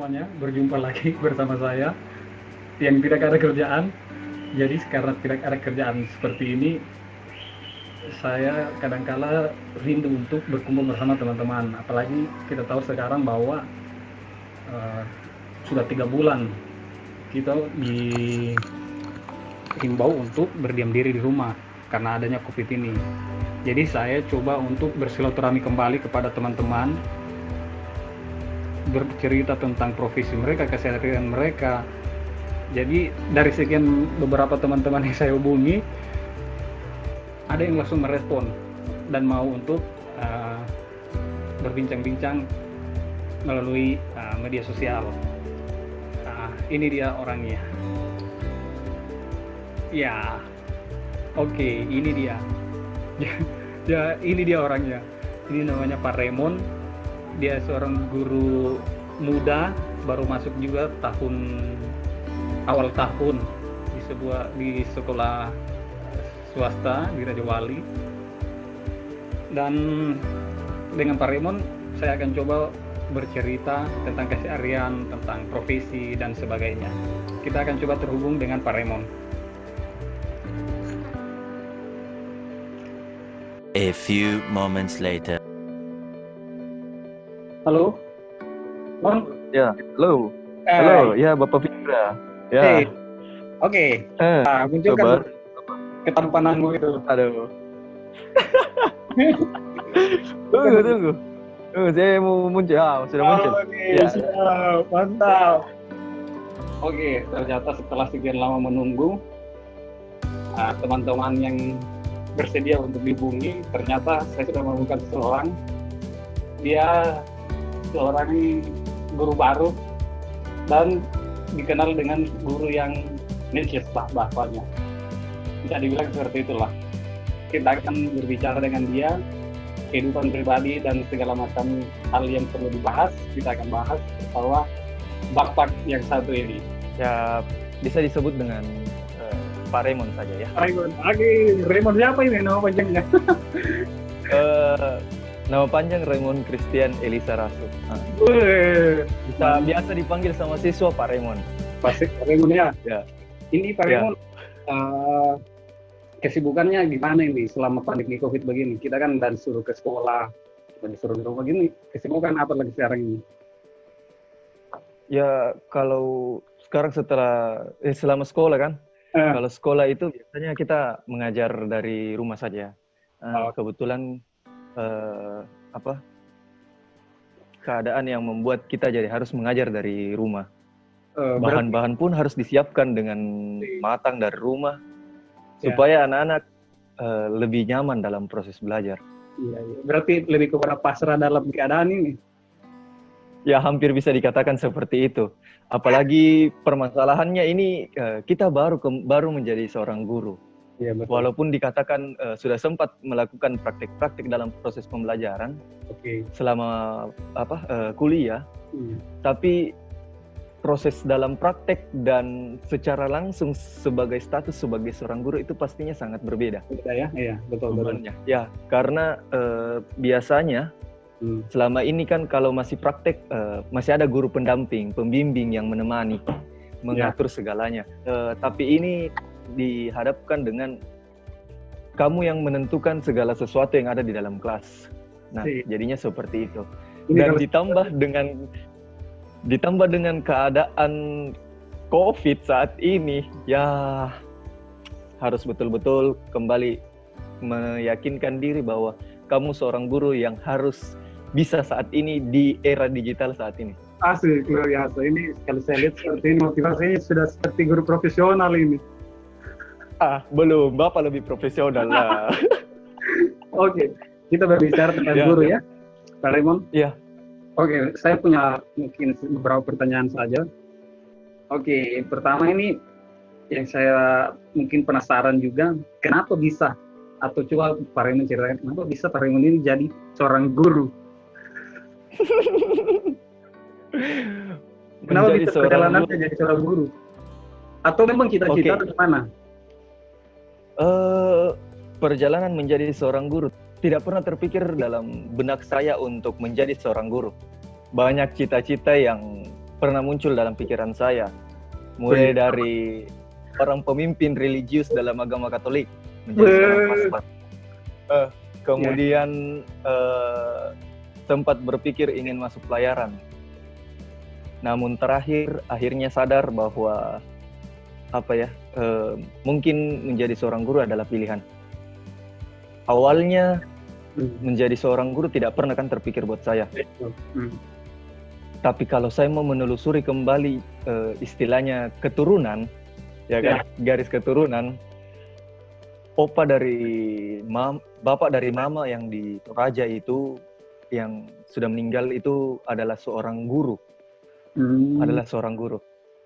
semuanya, berjumpa lagi bersama saya yang tidak ada kerjaan. Jadi karena tidak ada kerjaan seperti ini, saya kadangkala rindu untuk berkumpul bersama teman-teman. Apalagi kita tahu sekarang bahwa uh, sudah 3 bulan kita dihimbau untuk berdiam diri di rumah karena adanya COVID ini. Jadi saya coba untuk bersilaturahmi kembali kepada teman-teman, bercerita tentang profesi mereka, keseharian mereka. Jadi dari sekian beberapa teman-teman yang saya hubungi, ada yang langsung merespon dan mau untuk berbincang-bincang melalui media sosial. Ini dia orangnya. Ya, oke, ini dia. Ya, ini dia orangnya. Ini namanya Pak Raymond. Dia seorang guru muda, baru masuk juga awal tahun di sekolah swasta di Raja Wali. Dan dengan Pak Raymond saya akan coba bercerita tentang keseharian, tentang profesi dan sebagainya. Kita akan coba terhubung dengan Pak Raymond. A few moments later. Halo, Mon? Ya, halo. Halo, ya Bapak Fitra. Ya. Hey. Oke. Munculkan ketampananmu itu. Aduh. Tunggu. Saya mau muncul. Sudah muncul. Oke, ya. Siap. Mantap. Oke, ternyata setelah sekian lama menunggu, teman-teman yang bersedia untuk dihubungi, ternyata saya sudah menemukan seseorang. Dia seorang guru baru dan dikenal dengan guru yang niches bahasanya. Bisa dibilang seperti itulah. Kita akan berbicara dengan dia, kehidupan pribadi dan segala macam hal yang perlu dibahas. Kita akan bahas bahwa Bapak yang satu ini. Ya, bisa disebut dengan Pak Raymond saja ya. Raymond, Raymond siapa ini nama panjangnya? Nama panjang Raymond Christian Elisa Rasu. Biasa dipanggil sama siswa Pak Raymond. Pak Raymond ya. Ini Pak Raymond, kesibukannya gimana ini selama pandemi COVID begini? Kita kan dan disuruh ke sekolah, dan disuruh di rumah gini. Kesibukan apa lagi sekarang ini? Ya kalau sekarang selama sekolah kan. Kalau sekolah itu biasanya kita mengajar dari rumah saja. Kebetulan keadaan yang membuat kita jadi harus mengajar dari rumah. Bahan-bahan pun harus disiapkan dengan matang dari rumah supaya anak-anak lebih nyaman dalam proses belajar. Iya. Berarti lebih kepada pasrah dalam keadaan ini. Ya hampir bisa dikatakan seperti itu. Apalagi permasalahannya ini kita baru menjadi seorang guru. Ya, walaupun dikatakan sudah sempat melakukan praktik-praktik dalam proses pembelajaran selama kuliah, tapi proses dalam praktek dan secara langsung sebagai status sebagai seorang guru itu pastinya sangat berbeda. Ya, iya betul. Ya, karena biasanya selama ini kan kalau masih praktek masih ada guru pendamping, pembimbing yang menemani, mengatur segalanya. Tapi ini dihadapkan dengan kamu yang menentukan segala sesuatu yang ada di dalam kelas. Nah, jadinya seperti itu. Dan ditambah dengan keadaan COVID saat ini, ya harus betul-betul kembali meyakinkan diri bahwa kamu seorang guru yang harus bisa saat ini di era digital saat ini. Asik, luar biasa. Ini kalau saya lihat seperti ini motivasinya sudah seperti guru profesional ini. Belum, Bapak lebih profesional lah. Oke, kita berbicara tentang guru ya, Pak Raymond. Iya. Oke, saya punya mungkin beberapa pertanyaan saja. Oke, pertama ini yang saya mungkin penasaran juga, kenapa bisa atau coba Pak Raymond ceritakan kenapa bisa Pak Raymond ini jadi seorang guru? Kenapa bisa perjalanannya jadi seorang guru? Atau memang cita-cita atau gimana? Perjalanan menjadi seorang guru tidak pernah terpikir dalam benak saya untuk menjadi seorang guru. Banyak cita-cita yang pernah muncul dalam pikiran saya, mulai dari orang pemimpin religius dalam agama Katolik menjadi seorang pastor. Kemudian sempat berpikir ingin masuk pelayaran. Namun akhirnya sadar bahwa mungkin menjadi seorang guru adalah pilihan. Awalnya menjadi seorang guru tidak pernah kan terpikir buat saya. Tapi kalau saya mau menelusuri kembali istilahnya keturunan, ya kan, garis keturunan, bapak dari mama yang di Toraja itu yang sudah meninggal itu adalah seorang guru.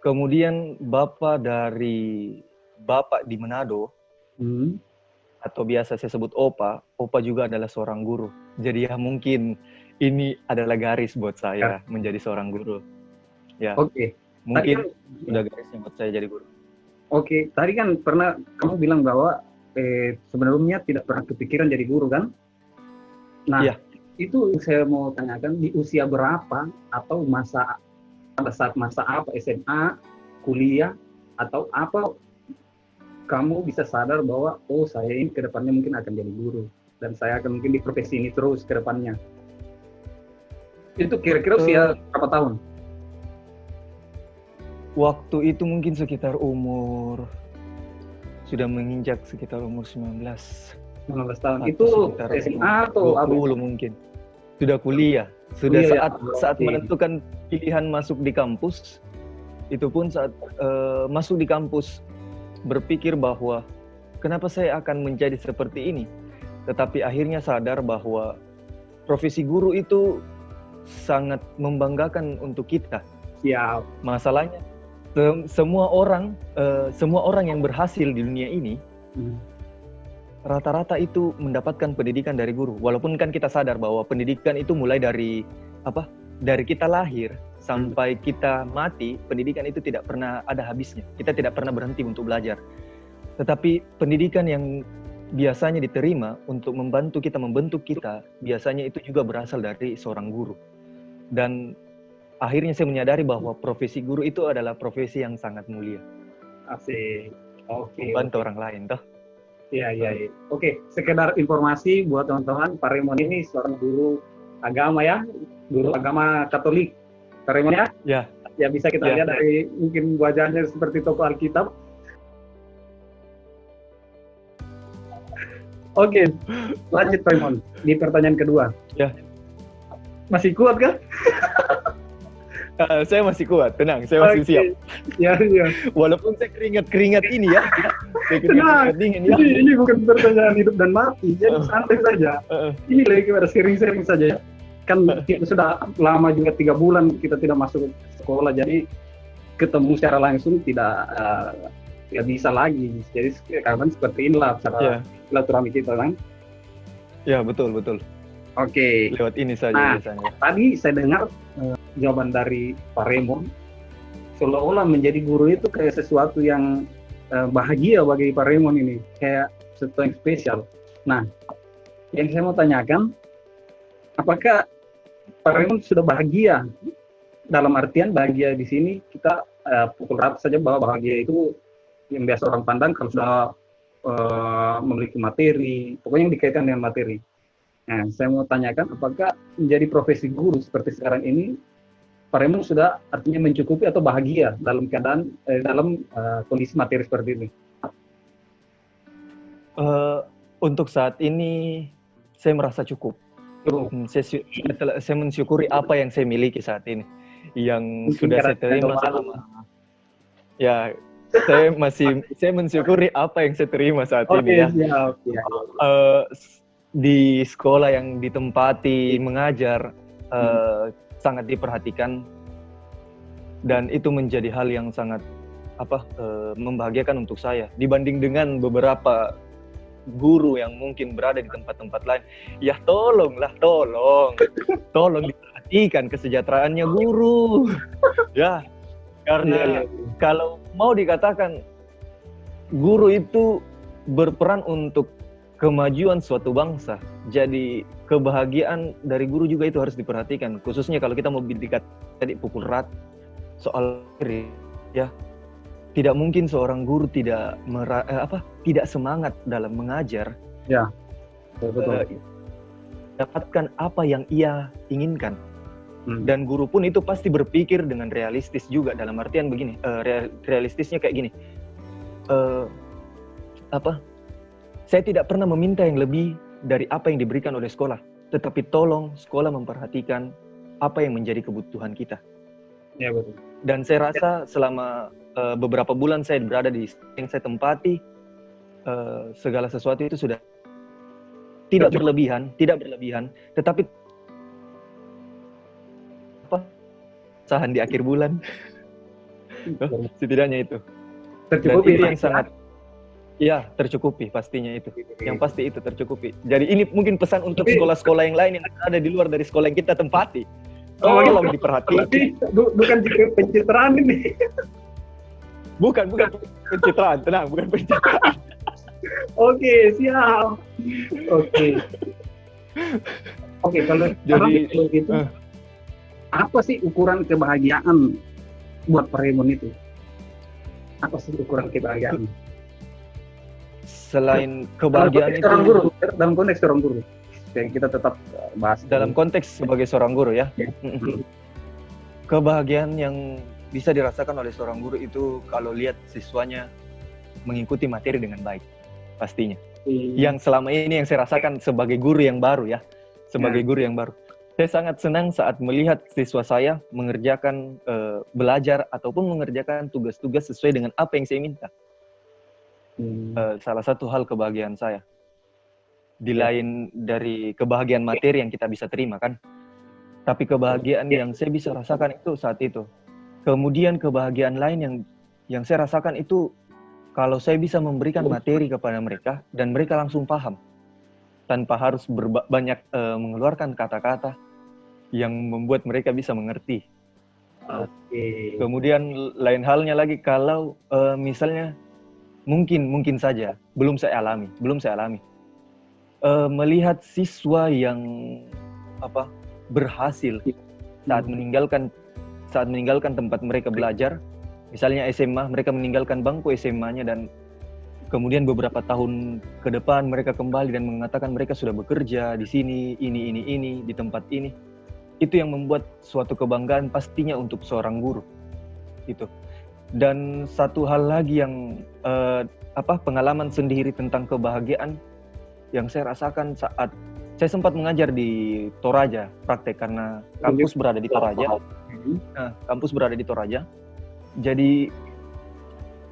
Kemudian bapak di Manado, atau biasa saya sebut opa juga adalah seorang guru. Jadi ya mungkin ini adalah garis buat saya menjadi seorang guru. Ya. Oke. Mungkin sudah garisnya buat saya jadi guru. Oke, tadi kan pernah kamu bilang bahwa sebelumnya tidak pernah kepikiran jadi guru kan? Nah, itu saya mau tanyakan di usia berapa atau pada saat masa apa, SMA, kuliah, atau apa kamu bisa sadar bahwa saya ini ke depannya mungkin akan jadi guru dan saya akan mungkin di profesi ini terus ke depannya. Itu kira-kira usia berapa tahun? Waktu itu mungkin sekitar sudah menginjak sekitar umur 19 tahun. Itu SMA atau 20 mungkin. Sudah kuliah. Sudah saat menentukan pilihan masuk di kampus. Itu pun saat masuk di kampus berpikir bahwa kenapa saya akan menjadi seperti ini. Tetapi akhirnya sadar bahwa profesi guru itu sangat membanggakan untuk kita. Siap. Masalahnya semua orang yang berhasil di dunia ini rata-rata itu mendapatkan pendidikan dari guru. Walaupun kan kita sadar bahwa pendidikan itu mulai dari kita lahir sampai kita mati, pendidikan itu tidak pernah ada habisnya. Kita tidak pernah berhenti untuk belajar. Tetapi pendidikan yang biasanya diterima untuk membentuk kita, biasanya itu juga berasal dari seorang guru. Dan akhirnya saya menyadari bahwa profesi guru itu adalah profesi yang sangat mulia. Asik. Oke. Membantu orang lain, toh. Iya. Oke, sekedar informasi buat teman-teman, Pak Raymond ini seorang guru agama ya, guru agama Katolik. Pak Raymond ya? Ya. Ya bisa kita lihat dari mungkin wajahnya seperti tokoh Alkitab. Oke, lanjut Pak Raymond di pertanyaan kedua. Ya. Masih kuat kan? Saya masih kuat, tenang, saya masih siap. Ya. Walaupun saya keringat ini ya. Saya keringat dingin ya. Ini bukan pertanyaan hidup dan mati, jadi santai saja. Ini lagi kepada sharing saja ya. Kan kita sudah lama juga 3 bulan kita tidak masuk sekolah, jadi ketemu secara langsung tidak bisa lagi. Jadi karena seperti inilah cara silaturahmi kita kan. Ya, betul. Oke. Lewat ini saja biasanya. Tadi saya dengar jawaban dari Pak Raymond, seolah-olah menjadi guru itu kayak sesuatu yang bahagia bagi Pak Raymond ini, kayak sesuatu yang spesial. Nah, yang saya mau tanyakan, apakah Pak Raymond sudah bahagia? Dalam artian bahagia di sini kita pukul rata saja bahwa bahagia itu yang biasa orang pandang kalau sudah memiliki materi, pokoknya yang dikaitkan dengan materi. Nah, saya mau tanyakan apakah menjadi profesi guru seperti sekarang ini, Pak Raymond sudah artinya mencukupi atau bahagia dalam keadaan kondisi materi seperti ini? Untuk saat ini saya merasa cukup. Saya mensyukuri apa yang saya miliki saat ini, yang sudah saya terima selama. Ya, saya mensyukuri apa yang saya terima saat ini ya. Di sekolah yang ditempati mengajar sangat diperhatikan, dan itu menjadi hal yang sangat membahagiakan untuk saya dibanding dengan beberapa guru yang mungkin berada di tempat-tempat lain. Ya tolong diperhatikan kesejahteraannya guru. Ya, karena kalau mau dikatakan guru itu berperan untuk kemajuan suatu bangsa. Jadi kebahagiaan dari guru juga itu harus diperhatikan. Khususnya kalau kita mau didikat tadi pukul rata, soal materi, ya tidak mungkin seorang guru tidak tidak semangat dalam mengajar, Ya, betul. dapatkan apa yang ia inginkan. Hmm. Dan guru pun itu pasti berpikir dengan realistis juga, dalam artian begini, realistisnya kayak gini, saya tidak pernah meminta yang lebih dari apa yang diberikan oleh sekolah, tetapi tolong sekolah memperhatikan apa yang menjadi kebutuhan kita. Ya, betul. Dan saya rasa selama beberapa bulan saya berada di yang saya tempati, segala sesuatu itu sudah tidak berlebihan, tetapi sahan di akhir bulan, setidaknya itu. Dan itu yang sangat, ya tercukupi pastinya itu. Yang pasti itu tercukupi. Jadi ini mungkin pesan untuk sekolah-sekolah yang lain yang ada di luar dari sekolah yang kita tempati. Tolong diperhatikan. Bukan pencitraan ini. Bukan pencitraan, tenang, bukan pencitraan. Oke, siap. Oke, kalau jadi itu apa sih ukuran kebahagiaan buat Pak Raymond itu? Apa sih ukuran kebahagiaan? Selain kebahagiaan itu dalam konteks seorang guru. Kita tetap bahas dalam konteks sebagai seorang guru ya. Kebahagiaan yang bisa dirasakan oleh seorang guru itu kalau lihat siswanya mengikuti materi dengan baik, pastinya. Yang selama ini yang saya rasakan sebagai guru yang baru ya, guru yang baru. Saya sangat senang saat melihat siswa saya mengerjakan belajar ataupun mengerjakan tugas-tugas sesuai dengan apa yang saya minta. Salah satu hal kebahagiaan saya. Di lain dari kebahagiaan materi yang kita bisa terima kan. Tapi kebahagiaan yang saya bisa rasakan itu saat itu. Kemudian kebahagiaan lain yang saya rasakan itu kalau saya bisa memberikan materi kepada mereka dan mereka langsung paham. Tanpa harus banyak mengeluarkan kata-kata yang membuat mereka bisa mengerti. Kemudian lain halnya lagi kalau misalnya mungkin saja belum saya alami melihat siswa yang berhasil saat meninggalkan tempat mereka belajar, misalnya SMA, mereka meninggalkan bangku SMA-nya dan kemudian beberapa tahun ke depan mereka kembali dan mengatakan mereka sudah bekerja di sini, ini di tempat ini. Itu yang membuat suatu kebanggaan pastinya untuk seorang guru. Itu. Dan satu hal lagi yang pengalaman sendiri tentang kebahagiaan yang saya rasakan saat saya sempat mengajar di Toraja praktek karena kampus berada di Toraja. Kampus berada di Toraja. Jadi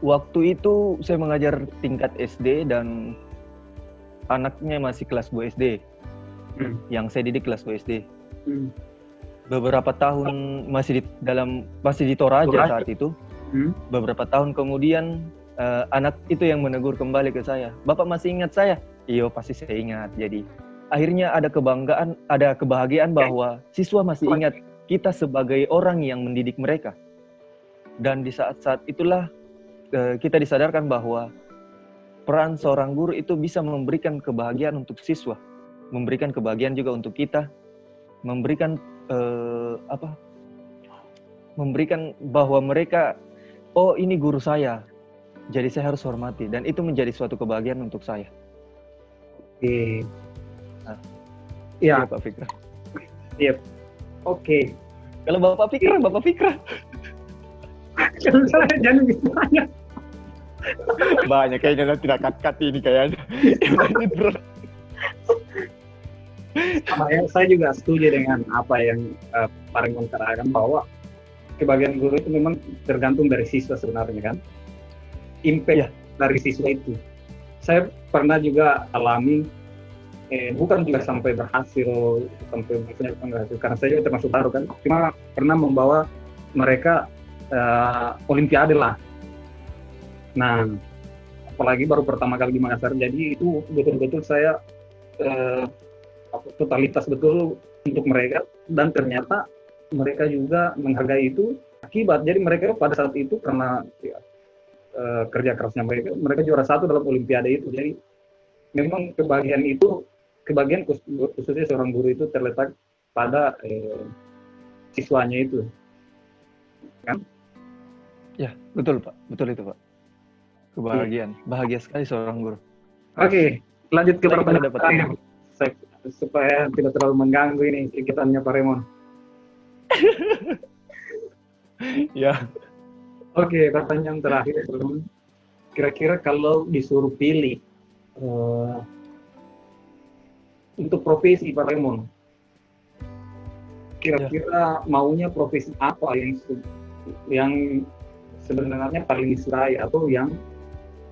waktu itu saya mengajar tingkat SD dan anaknya masih kelas 2 SD. Yang saya didik kelas 2 SD. Beberapa tahun masih di Toraja saat itu. Beberapa tahun kemudian anak itu yang menegur kembali ke saya, "Bapak masih ingat saya?" "Iya, pasti saya ingat." Jadi akhirnya ada kebahagiaan bahwa siswa masih ingat kita sebagai orang yang mendidik mereka. Dan di saat-saat itulah kita disadarkan bahwa peran seorang guru itu bisa memberikan kebahagiaan untuk siswa, memberikan kebahagiaan juga untuk kita, memberikan memberikan bahwa mereka, oh ini guru saya, jadi saya harus hormati, dan itu menjadi suatu kebahagiaan untuk saya. Iya, Pak Fikra. Iya. Oke. Kalau Bapak Fikra. Kalau saya jangan bisanya. Banyak kayaknya nanti cut ini kayaknya. Saya juga setuju dengan apa yang Pak Raymond katakan bahwa kebahagiaan guru itu memang tergantung dari siswa sebenarnya kan. Impact dari siswa itu. Saya pernah juga alami, bukan juga sampai berhasil, karena saya juga termasuk baru kan. Cuma pernah membawa mereka Olimpiade lah. Nah, apalagi baru pertama kali di Makassar, jadi itu betul-betul saya totalitas betul untuk mereka, dan ternyata mereka juga menghargai itu akibat. Jadi mereka pada saat itu karena kerja kerasnya mereka juara 1 dalam Olimpiade itu. Jadi memang kebahagiaan khususnya seorang guru itu terletak pada siswanya itu, kan? Ya, betul Pak. Betul itu Pak. Kebahagiaan. Bahagia sekali seorang guru. Oke, lanjut ke Lagi pertanyaan pada dapat terakhir. Supaya tidak terlalu mengganggu ini kegiatannya Pak Raymond. Ya. Oke, pertanyaan terakhir. Kira-kira kalau disuruh pilih untuk profesi Pak Raymond, kira-kira maunya profesi apa yang sebenarnya paling disukai atau yang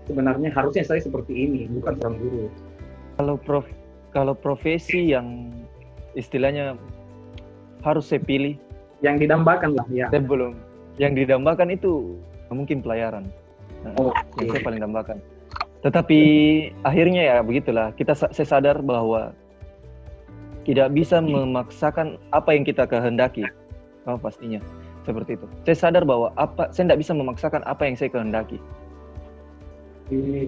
sebenarnya harusnya saya seperti ini, bukan seorang guru. Kalau profesi yang istilahnya harus saya pilih, yang didambakan lah ya. saya belum. Yang didambakan itu mungkin pelayaran. Yang saya paling dambakan. Tetapi akhirnya ya begitulah. Saya sadar bahwa tidak bisa memaksakan apa yang kita kehendaki. Pastinya seperti itu. Saya sadar bahwa saya tidak bisa memaksakan apa yang saya kehendaki.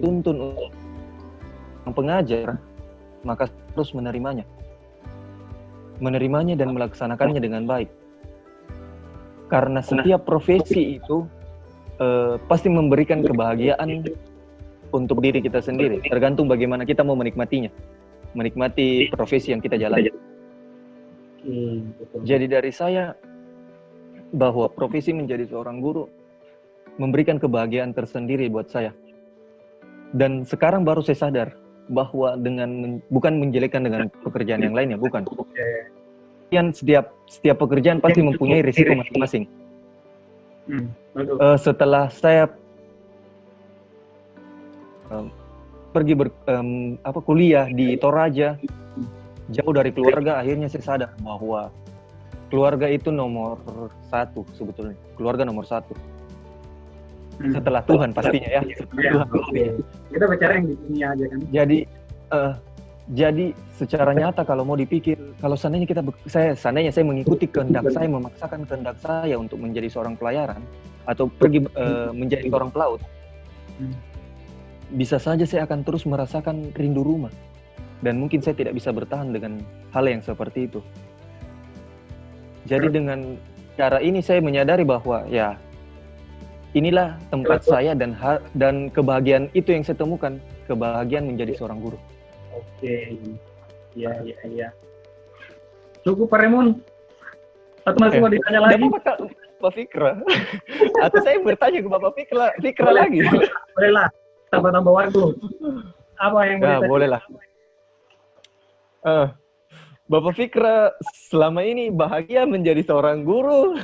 Tuntun yang pengajar, maka terus menerimanya dan melaksanakannya dengan baik. Karena setiap profesi itu pasti memberikan kebahagiaan untuk diri kita sendiri, tergantung bagaimana kita mau menikmati profesi yang kita jalani. Jadi dari saya, bahwa profesi menjadi seorang guru memberikan kebahagiaan tersendiri buat saya. Dan sekarang baru saya sadar bahwa bukan menjelekkan dengan pekerjaan yang lainnya, bukan. Setiap pekerjaan pasti mempunyai risiko masing-masing. Setelah saya pergi kuliah di Toraja, jauh dari keluarga, akhirnya saya sadar bahwa keluarga itu nomor satu sebetulnya. Keluarga nomor satu. Setelah Tuhan pastinya ya. Setelah Tuhan. Kita bicara yang di dunia aja kan. Jadi secara nyata kalau mau dipikir, kalau seandainya saya mengikuti kehendak saya, memaksakan kehendak saya untuk menjadi seorang pelayaran atau pergi menjadi seorang pelaut, bisa saja saya akan terus merasakan rindu rumah, dan mungkin saya tidak bisa bertahan dengan hal yang seperti itu. Jadi dengan cara ini saya menyadari bahwa ya inilah tempat saya, dan kebahagiaan itu yang saya temukan, kebahagiaan menjadi seorang guru. Oke, iya. Cukup Pak Raymond. Atau masih mau ditanya lagi? Pak Fikra. Atau saya bertanya ke Bapak Fikra lagi. Boleh lah, tambah waktu. Apa yang boleh? Boleh lah. Bapak Fikra selama ini bahagia menjadi seorang guru.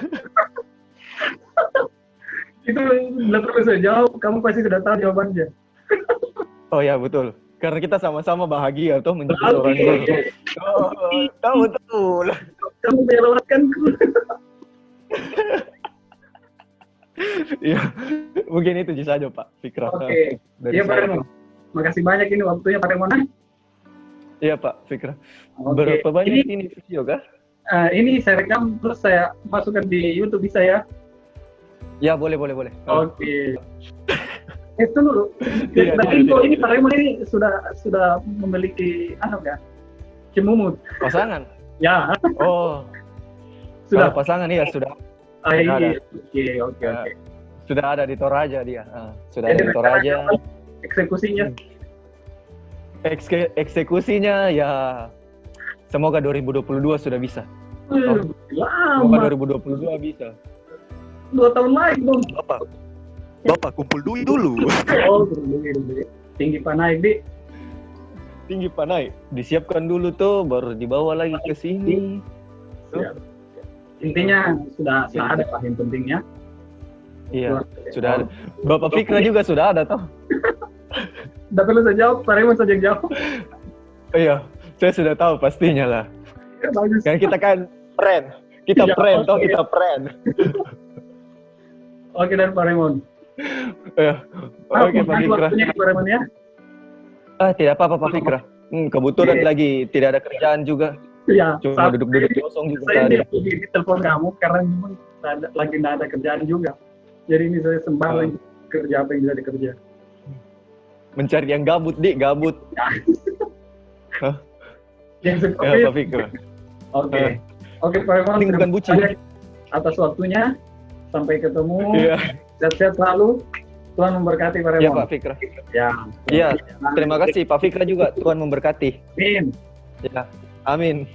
Itu belum perlu saya jawab, kamu pasti sudah tahu jawabannya. Oh ya, betul. Karena kita sama-sama bahagia toh menjadi seorang guru. Tahu betul. Kamu melewatkanku. Iya, mungkin itu saja Pak Fikra. Oke. Iya Pak Raymond. Makasih banyak ini waktunya Pak Raymond. Iya Pak Fikra. Berapa banyak ini video kah? Ini saya rekam terus saya masukkan di YouTube, bisa ya? Ya boleh. Oke. Itu dulu. Info ini Pak Raymond ini sudah memiliki ya? Cimumut. Pasangan? Ya. Oh. Sudah. Pasangan iya sudah. Oke. Sudah ada di Toraja dia. Sudah ada di Toraja. Eksekusinya? Eksekusinya ya semoga 2022 sudah bisa. Lama. Semoga 2022 bisa. 2 tahun lagi dong. Bapak kumpul duit dulu. Tinggi panaik, Tinggi panaik. Disiapkan dulu tuh, baru dibawa lagi ke sini. Intinya sudah ada Pak yang pentingnya. Iya, sudah ada. Bapak Fikra juga sudah ada toh. Tidak perlu saya jawab, Pak Raymond saja jawab. Iya, saya sudah tahu pastinya lah. Bagus. Kan kita kan friend. Kita friend toh, kita friend. Oke dan Pak Raymond. Oke Pak Fikra. Pak Raymond ya? Tidak apa-apa Pak Fikra. Kebetulan lagi tidak ada kerjaan juga. Iya. Cuma duduk-duduk kosong juga. Saya di telepon kamu karena memang lagi tidak ada kerjaan juga. Jadi ini saya sembari kerja apa yang bisa dikerja. Mencari yang gabut, gabut. Yang seperti Pak Fikra. Oke Pak Raymond. Ini bukan bucin. Atas waktunya. Sampai ketemu. Iya. Sehat-sehat selalu. Tuhan memberkati Pak Raymond. Ya Pak Fikra. Ya. Ya, terima kasih Pak Fikra juga. Tuhan memberkati. Amin. Ya, amin.